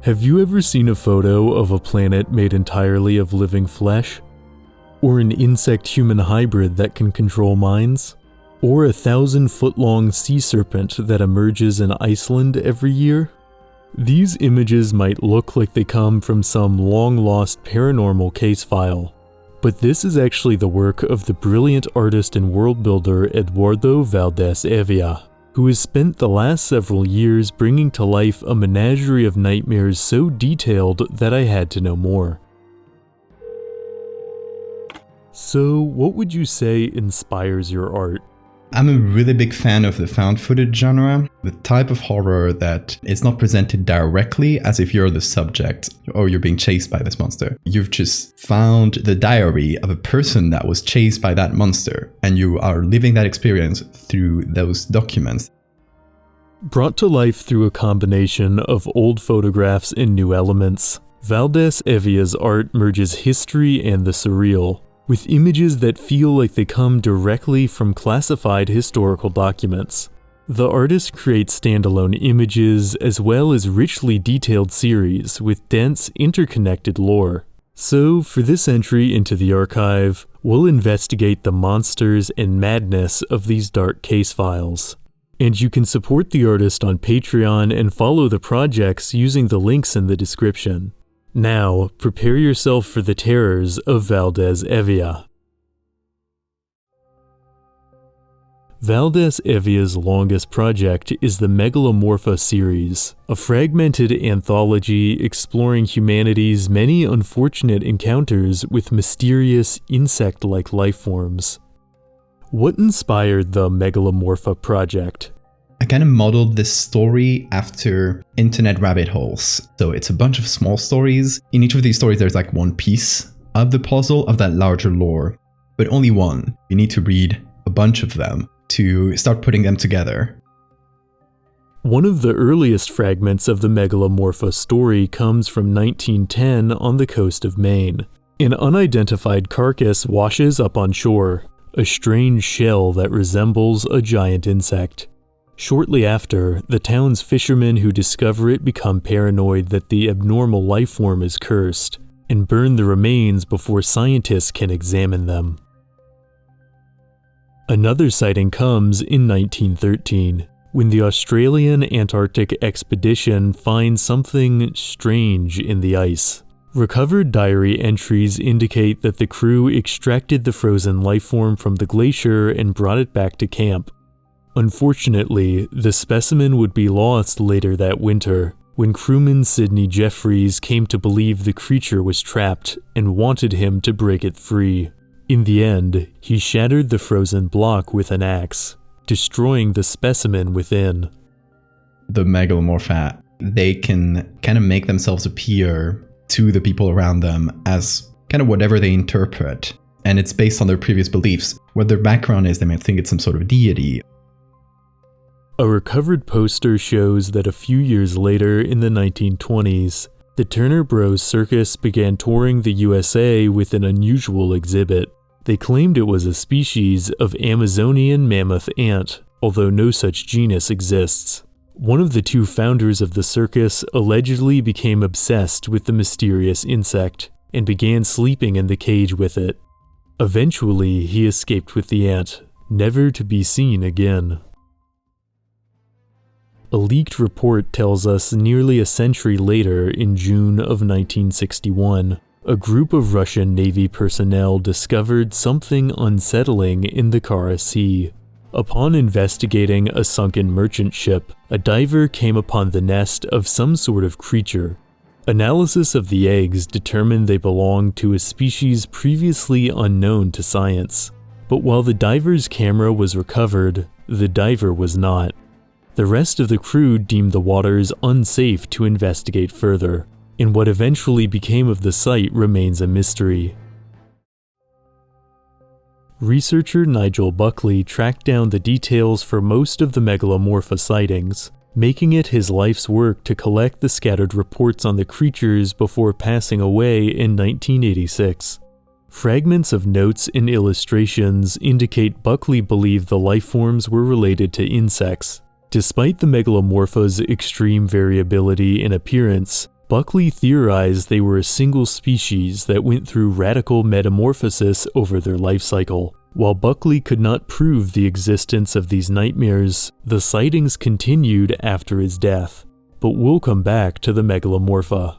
Have you ever seen a photo of a planet made entirely of living flesh? Or an insect-human hybrid that can control minds? Or a 1,000-foot-long sea serpent that emerges in Iceland every year? These images might look like they come from some long-lost paranormal case file, but this is actually the work of the brilliant artist and world builder Eduardo Valdés-Hevia, who has spent the last several years bringing to life a menagerie of nightmares so detailed that I had to know more. So, what would you say inspires your art? I'm a really big fan of the found footage genre, the type of horror that is not presented directly as if you're the subject or you're being chased by this monster. You've just found the diary of a person that was chased by that monster, and you are living that experience through those documents. Brought to life through a combination of old photographs and new elements, Valdés-Hevia's art merges history and the surreal, with images that feel like they come directly from classified historical documents. The artist creates standalone images as well as richly detailed series with dense, interconnected lore. So, for this entry into the archive, we'll investigate the monsters and madness of these dark case files. And you can support the artist on Patreon and follow the projects using the links in the description. Now, prepare yourself for the terrors of Valdés-Hevia. Valdés-Hevia's longest project is the Megalamorpha series, a fragmented anthology exploring humanity's many unfortunate encounters with mysterious insect-like life forms. What inspired the Megalamorpha project? I kind of modeled this story after internet rabbit holes. So it's a bunch of small stories. In each of these stories, there's like one piece of the puzzle of that larger lore, but only one. You need to read a bunch of them to start putting them together. One of the earliest fragments of the Megalamorpha story comes from 1910 on the coast of Maine. An unidentified carcass washes up on shore, a strange shell that resembles a giant insect. Shortly after, the town's fishermen who discover it become paranoid that the abnormal life form is cursed, and burn the remains before scientists can examine them. Another sighting comes in 1913, when the Australian Antarctic expedition finds something strange in the ice. Recovered diary entries indicate that the crew extracted the frozen life form from the glacier and brought it back to camp. Unfortunately, the specimen would be lost later that winter, when crewman Sidney Jeffries came to believe the creature was trapped and wanted him to break it free. In the end, he shattered the frozen block with an axe, destroying the specimen within. The Megalamorpha, they can kind of make themselves appear to the people around them as kind of whatever they interpret, and it's based on their previous beliefs. What their background is, they might think it's some sort of deity. A recovered poster shows that a few years later in the 1920s, the Turner Bros Circus began touring the USA with an unusual exhibit. They claimed it was a species of Amazonian mammoth ant, although no such genus exists. One of the two founders of the circus allegedly became obsessed with the mysterious insect and began sleeping in the cage with it. Eventually, he escaped with the ant, never to be seen again. A leaked report tells us nearly a century later, in June of 1961, a group of Russian Navy personnel discovered something unsettling in the Kara Sea. Upon investigating a sunken merchant ship, a diver came upon the nest of some sort of creature. Analysis of the eggs determined they belonged to a species previously unknown to science. But while the diver's camera was recovered, the diver was not. The rest of the crew deemed the waters unsafe to investigate further, and what eventually became of the site remains a mystery. Researcher Nigel Buckley tracked down the details for most of the Megalamorpha sightings, making it his life's work to collect the scattered reports on the creatures before passing away in 1986. Fragments of notes and illustrations indicate Buckley believed the life forms were related to insects. Despite the Megalamorpha's extreme variability in appearance, Buckley theorized they were a single species that went through radical metamorphosis over their life cycle. While Buckley could not prove the existence of these nightmares, the sightings continued after his death. But we'll come back to the Megalamorpha.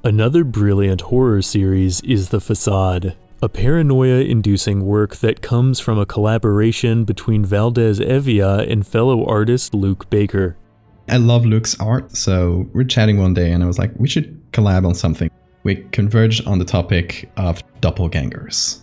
Another brilliant horror series is The Façade, a paranoia-inducing work that comes from a collaboration between Valdés-Hevia and fellow artist Luke Baker. I love Luke's art, so we're chatting one day and I was like, we should collab on something. We converged on the topic of doppelgangers.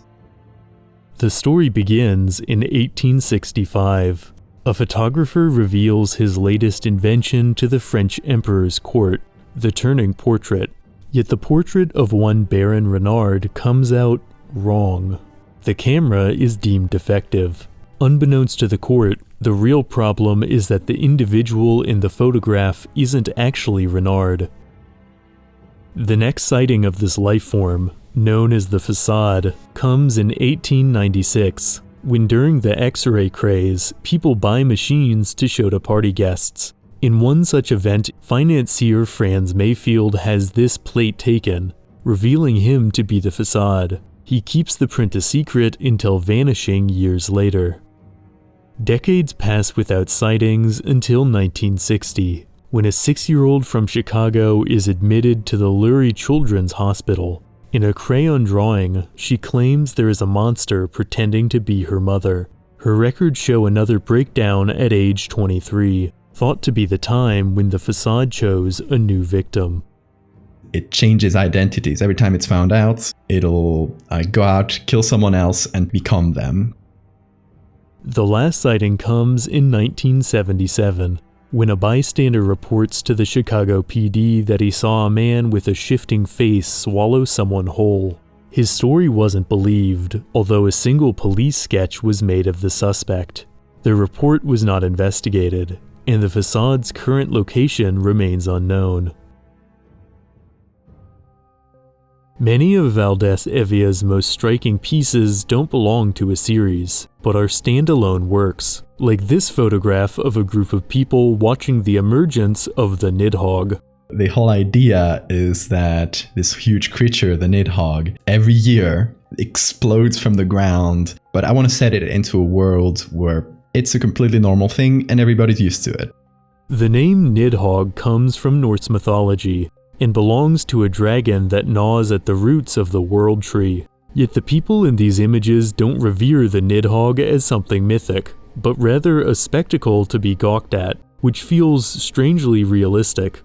The story begins in 1865. A photographer reveals his latest invention to the French emperor's court, the turning portrait. Yet the portrait of one Baron Renard comes out wrong. The camera is deemed defective. Unbeknownst to the court, the real problem is that the individual in the photograph isn't actually Renard. The next sighting of this life form, known as the Façade, comes in 1896, when during the X-ray craze, people buy machines to show to party guests. In one such event, financier Franz Mayfield has this plate taken, revealing him to be the Façade. He keeps the print a secret until vanishing years later. Decades pass without sightings until 1960, when a 6-year-old from Chicago is admitted to the Lurie Children's Hospital. In a crayon drawing, she claims there is a monster pretending to be her mother. Her records show another breakdown at age 23, thought to be the time when the Façade chose a new victim. It changes identities. Every time it's found out, it'll go out, kill someone else, and become them. The last sighting comes in 1977, when a bystander reports to the Chicago PD that he saw a man with a shifting face swallow someone whole. His story wasn't believed, although a single police sketch was made of the suspect. The report was not investigated, and the Façade's current location remains unknown. Many of Valdés-Hevia's most striking pieces don't belong to a series, but are standalone works, like this photograph of a group of people watching the emergence of the Nidhogg. The whole idea is that this huge creature, the Nidhogg, every year explodes from the ground, but I want to set it into a world where it's a completely normal thing and everybody's used to it. The name Nidhogg comes from Norse mythology, and belongs to a dragon that gnaws at the roots of the world tree. Yet the people in these images don't revere the Nidhogg as something mythic, but rather a spectacle to be gawked at, which feels strangely realistic.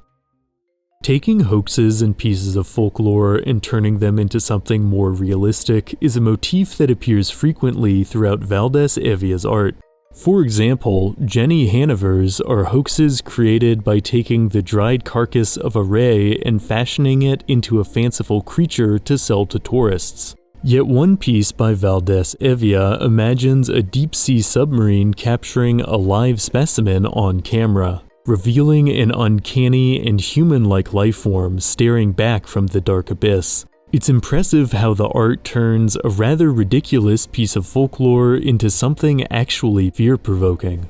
Taking hoaxes and pieces of folklore and turning them into something more realistic is a motif that appears frequently throughout Valdés-Hevia's art. For example, Jenny Hanover's are hoaxes created by taking the dried carcass of a ray and fashioning it into a fanciful creature to sell to tourists. Yet one piece by Valdés-Hevia imagines a deep-sea submarine capturing a live specimen on camera, revealing an uncanny and human-like life form staring back from the dark abyss. It's impressive how the art turns a rather ridiculous piece of folklore into something actually fear-provoking.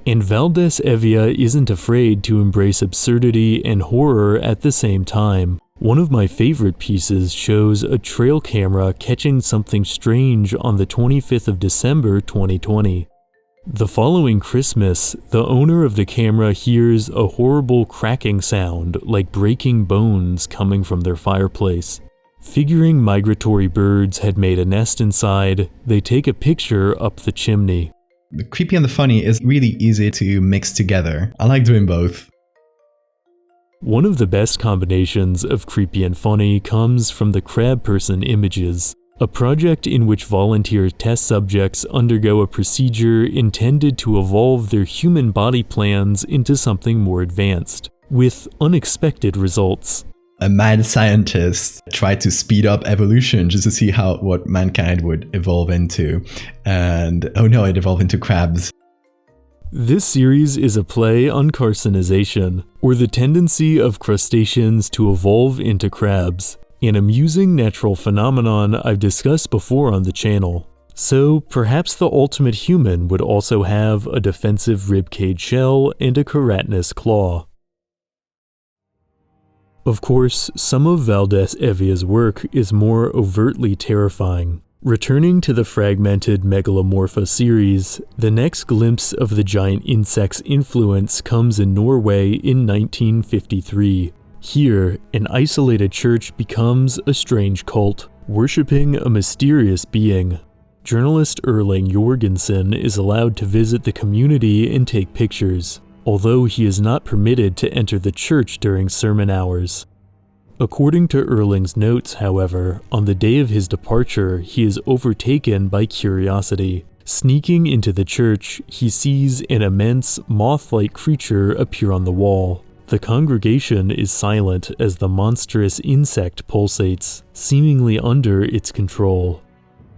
And Valdés-Hevia isn't afraid to embrace absurdity and horror at the same time. One of my favorite pieces shows a trail camera catching something strange on the 25th of December 2020. The following Christmas, the owner of the camera hears a horrible cracking sound like breaking bones coming from their fireplace. Figuring migratory birds had made a nest inside, they take a picture up the chimney. The creepy and the funny is really easy to mix together. I like doing both. One of the best combinations of creepy and funny comes from the crab person images, a project in which volunteer test subjects undergo a procedure intended to evolve their human body plans into something more advanced, with unexpected results. A mad scientist tried to speed up evolution just to see what mankind would evolve into, and oh no, it evolved into crabs. This series is a play on carcinization, or the tendency of crustaceans to evolve into crabs, an amusing natural phenomenon I've discussed before on the channel. So perhaps the ultimate human would also have a defensive ribcage shell and a keratinous claw. Of course, some of Valdés-Hevia's work is more overtly terrifying. Returning to the fragmented Megalamorpha series, the next glimpse of the giant insect's influence comes in Norway in 1953. Here, an isolated church becomes a strange cult, worshipping a mysterious being. Journalist Erling Jorgensen is allowed to visit the community and take pictures, although he is not permitted to enter the church during sermon hours. According to Erling's notes, however, on the day of his departure, he is overtaken by curiosity. Sneaking into the church, he sees an immense, moth-like creature appear on the wall. The congregation is silent as the monstrous insect pulsates, seemingly under its control.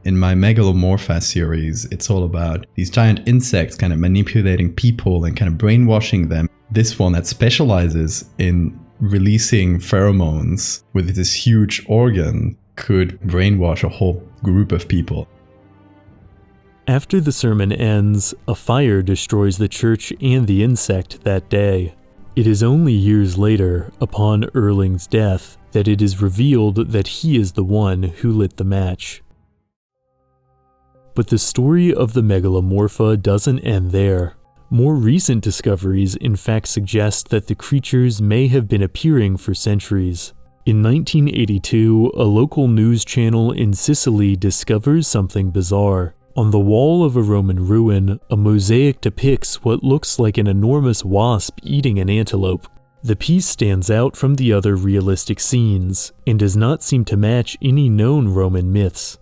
In my Megalamorpha series, it's all about these giant insects kind of manipulating people and kind of brainwashing them. This one that specializes in releasing pheromones with this huge organ could brainwash a whole group of people. After the sermon ends, a fire destroys the church and the insect that day. It is only years later, upon Erling's death, that it is revealed that he is the one who lit the match. But the story of the Megalamorpha doesn't end there. More recent discoveries in fact suggest that the creatures may have been appearing for centuries. In 1982, a local news channel in Sicily discovers something bizarre. On the wall of a Roman ruin, a mosaic depicts what looks like an enormous wasp eating an antelope. The piece stands out from the other realistic scenes, and does not seem to match any known Roman myths.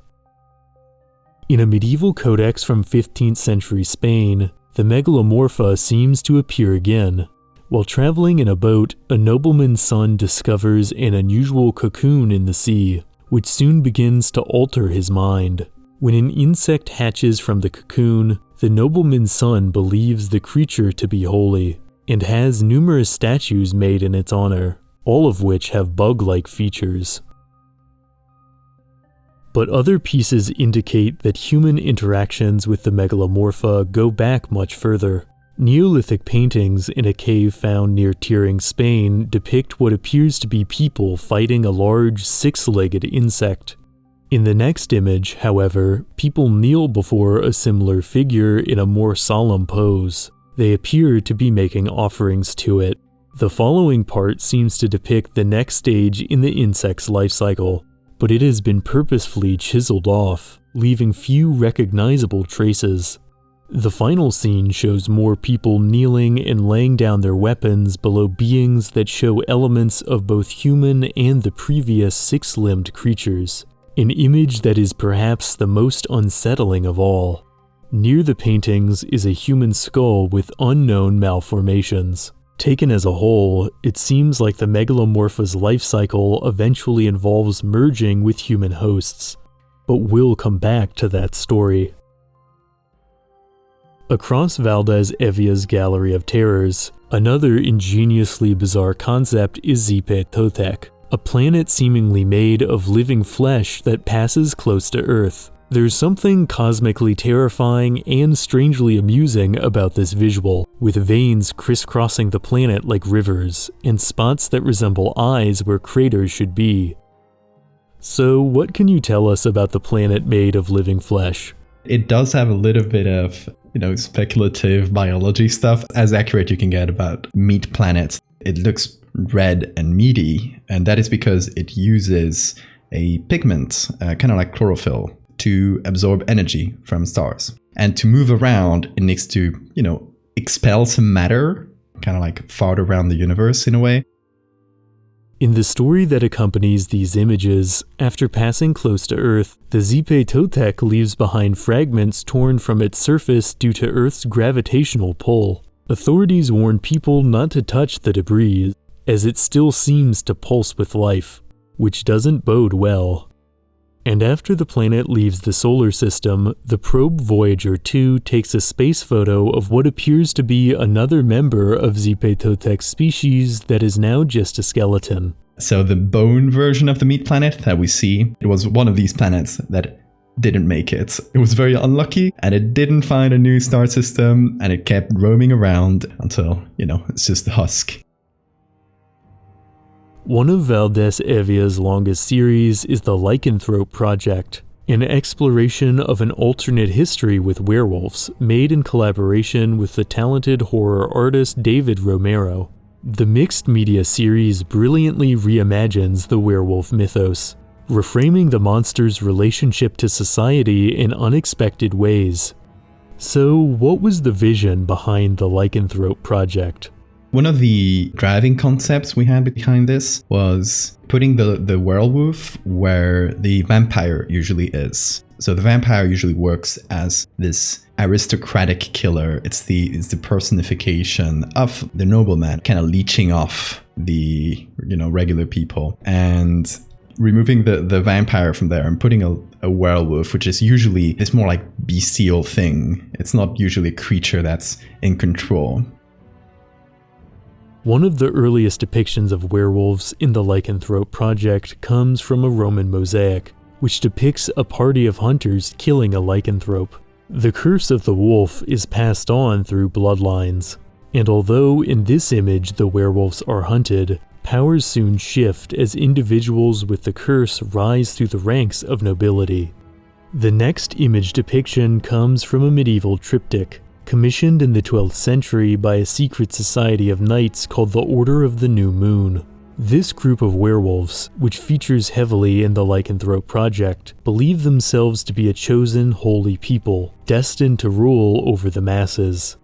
In a medieval codex from 15th century Spain, the Megalamorpha seems to appear again. While traveling in a boat, a nobleman's son discovers an unusual cocoon in the sea, which soon begins to alter his mind. When an insect hatches from the cocoon, the nobleman's son believes the creature to be holy, and has numerous statues made in its honor, all of which have bug-like features. But other pieces indicate that human interactions with the Megalamorpha go back much further. Neolithic paintings in a cave found near Tearing, Spain depict what appears to be people fighting a large six-legged insect. In the next image, however, people kneel before a similar figure in a more solemn pose. They appear to be making offerings to it. The following part seems to depict the next stage in the insect's life cycle, but it has been purposefully chiseled off, leaving few recognizable traces. The final scene shows more people kneeling and laying down their weapons below beings that show elements of both human and the previous six-limbed creatures, an image that is perhaps the most unsettling of all. Near the paintings is a human skull with unknown malformations. Taken as a whole, it seems like the Megalamorpha's life cycle eventually involves merging with human hosts, but we'll come back to that story. Across Valdés-Hevia's Gallery of Terrors, another ingeniously bizarre concept is Xipe-Totec, a planet seemingly made of living flesh that passes close to Earth. There's something cosmically terrifying and strangely amusing about this visual, with veins crisscrossing the planet like rivers, and spots that resemble eyes where craters should be. So what can you tell us about the planet made of living flesh? It does have a little bit of, speculative biology stuff, as accurate you can get about meat planets. It looks red and meaty, and that is because it uses a pigment, kind of like chlorophyll, to absorb energy from stars. And to move around, it needs to, expel some matter, kind of like fart around the universe in a way. In the story that accompanies these images, after passing close to Earth, the Xipe-Totec leaves behind fragments torn from its surface due to Earth's gravitational pull. Authorities warn people not to touch the debris, as it still seems to pulse with life, which doesn't bode well. And after the planet leaves the solar system, the probe Voyager 2 takes a space photo of what appears to be another member of Xipe-Totec's species that is now just a skeleton. So the bone version of the meat planet that we see, it was one of these planets that didn't make it. It was very unlucky, and it didn't find a new star system, and it kept roaming around until, it's just the husk. One of Valdés-Hevia's longest series is the Lycanthrope Project, an exploration of an alternate history with werewolves made in collaboration with the talented horror artist David Romero. The mixed media series brilliantly reimagines the werewolf mythos, reframing the monster's relationship to society in unexpected ways. So, what was the vision behind the Lycanthrope Project? One of the driving concepts we had behind this was putting the werewolf where the vampire usually is. So the vampire usually works as this aristocratic killer. It's the personification of the nobleman, kind of leeching off the regular people, and removing the vampire from there and putting a werewolf, which is usually this more like bestial thing. It's not usually a creature that's in control. One of the earliest depictions of werewolves in the Lycanthrope Project comes from a Roman mosaic, which depicts a party of hunters killing a lycanthrope. The curse of the wolf is passed on through bloodlines, and although in this image the werewolves are hunted, powers soon shift as individuals with the curse rise through the ranks of nobility. The next image depiction comes from a medieval triptych, commissioned in the 12th century by a secret society of knights called the Order of the New Moon. This group of werewolves, which features heavily in the Lycanthrope Project, believe themselves to be a chosen holy people, destined to rule over the masses.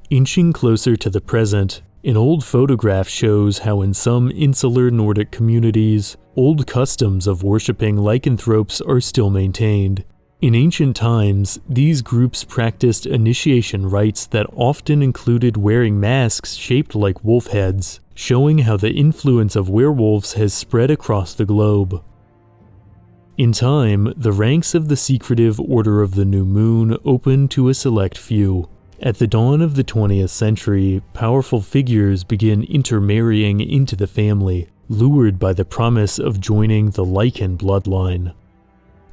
Inching closer to the present, an old photograph shows how in some insular Nordic communities, old customs of worshipping lycanthropes are still maintained. In ancient times, these groups practiced initiation rites that often included wearing masks shaped like wolf heads, showing how the influence of werewolves has spread across the globe. In time, the ranks of the secretive Order of the New Moon opened to a select few. At the dawn of the 20th century, powerful figures begin intermarrying into the family, lured by the promise of joining the Lycan bloodline.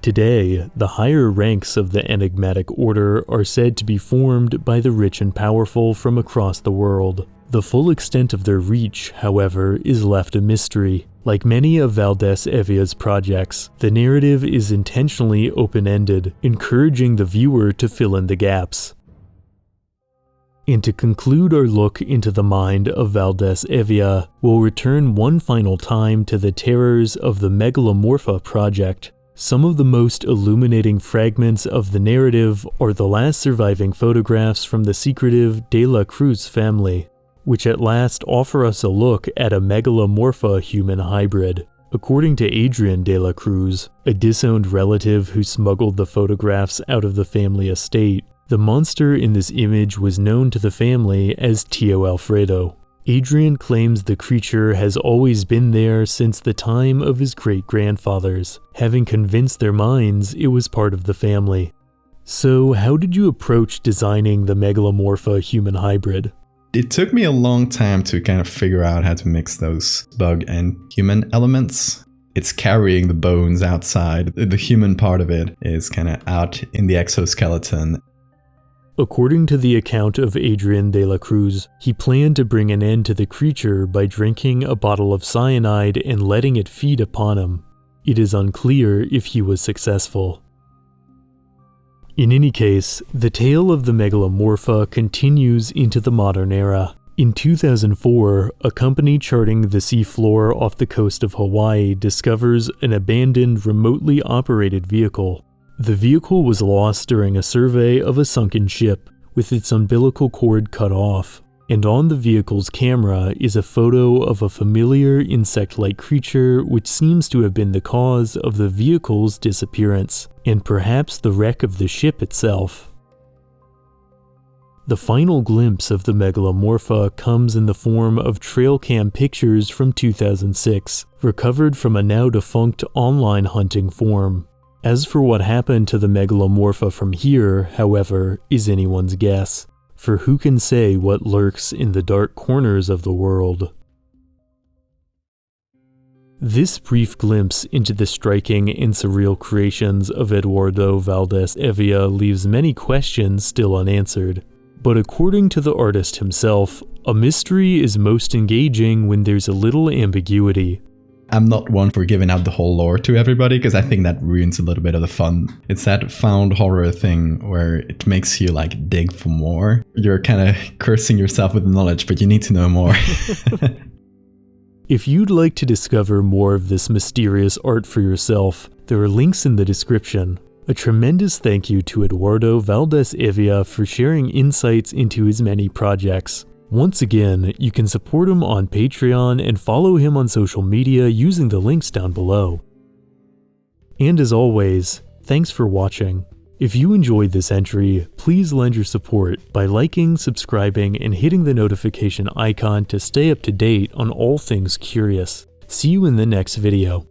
Today, the higher ranks of the enigmatic order are said to be formed by the rich and powerful from across the world. The full extent of their reach, however, is left a mystery. Like many of Valdés-Hevia's projects, the narrative is intentionally open-ended, encouraging the viewer to fill in the gaps. And to conclude our look into the mind of Valdés-Hevia, we'll return one final time to the terrors of the Megalamorpha project. Some of the most illuminating fragments of the narrative are the last surviving photographs from the secretive De la Cruz family, which at last offer us a look at a Megalamorpha human hybrid. According to Adrian de la Cruz, a disowned relative who smuggled the photographs out of the family estate, the monster in this image was known to the family as Tio Alfredo. Adrian claims the creature has always been there since the time of his great-grandfathers, having convinced their minds it was part of the family. So, how did you approach designing the Megalamorpha human hybrid? It took me a long time to kind of figure out how to mix those bug and human elements. It's carrying the bones outside. The human part of it is kind of out in the exoskeleton. According to the account of Adrian de la Cruz, he planned to bring an end to the creature by drinking a bottle of cyanide and letting it feed upon him. It is unclear if he was successful. In any case, the tale of the Megalamorpha continues into the modern era. In 2004, a company charting the seafloor off the coast of Hawaii discovers an abandoned, remotely operated vehicle. The vehicle was lost during a survey of a sunken ship, with its umbilical cord cut off, and on the vehicle's camera is a photo of a familiar insect-like creature which seems to have been the cause of the vehicle's disappearance, and perhaps the wreck of the ship itself. The final glimpse of the Megalamorpha comes in the form of trail cam pictures from 2006, recovered from a now-defunct online hunting forum. As for what happened to the Megalamorpha from here, however, is anyone's guess, for who can say what lurks in the dark corners of the world? This brief glimpse into the striking and surreal creations of Eduardo Valdés-Hevia leaves many questions still unanswered. But according to the artist himself, a mystery is most engaging when there's a little ambiguity. I'm not one for giving out the whole lore to everybody because I think that ruins a little bit of the fun. It's that found horror thing where it makes you like dig for more. You're kind of cursing yourself with the knowledge, but you need to know more. If you'd like to discover more of this mysterious art for yourself, there are links in the description. A tremendous thank you to Eduardo Valdés-Hevia for sharing insights into his many projects. Once again, you can support him on Patreon and follow him on social media using the links down below. And as always, thanks for watching. If you enjoyed this entry, please lend your support by liking, subscribing, and hitting the notification icon to stay up to date on all things curious. See you in the next video.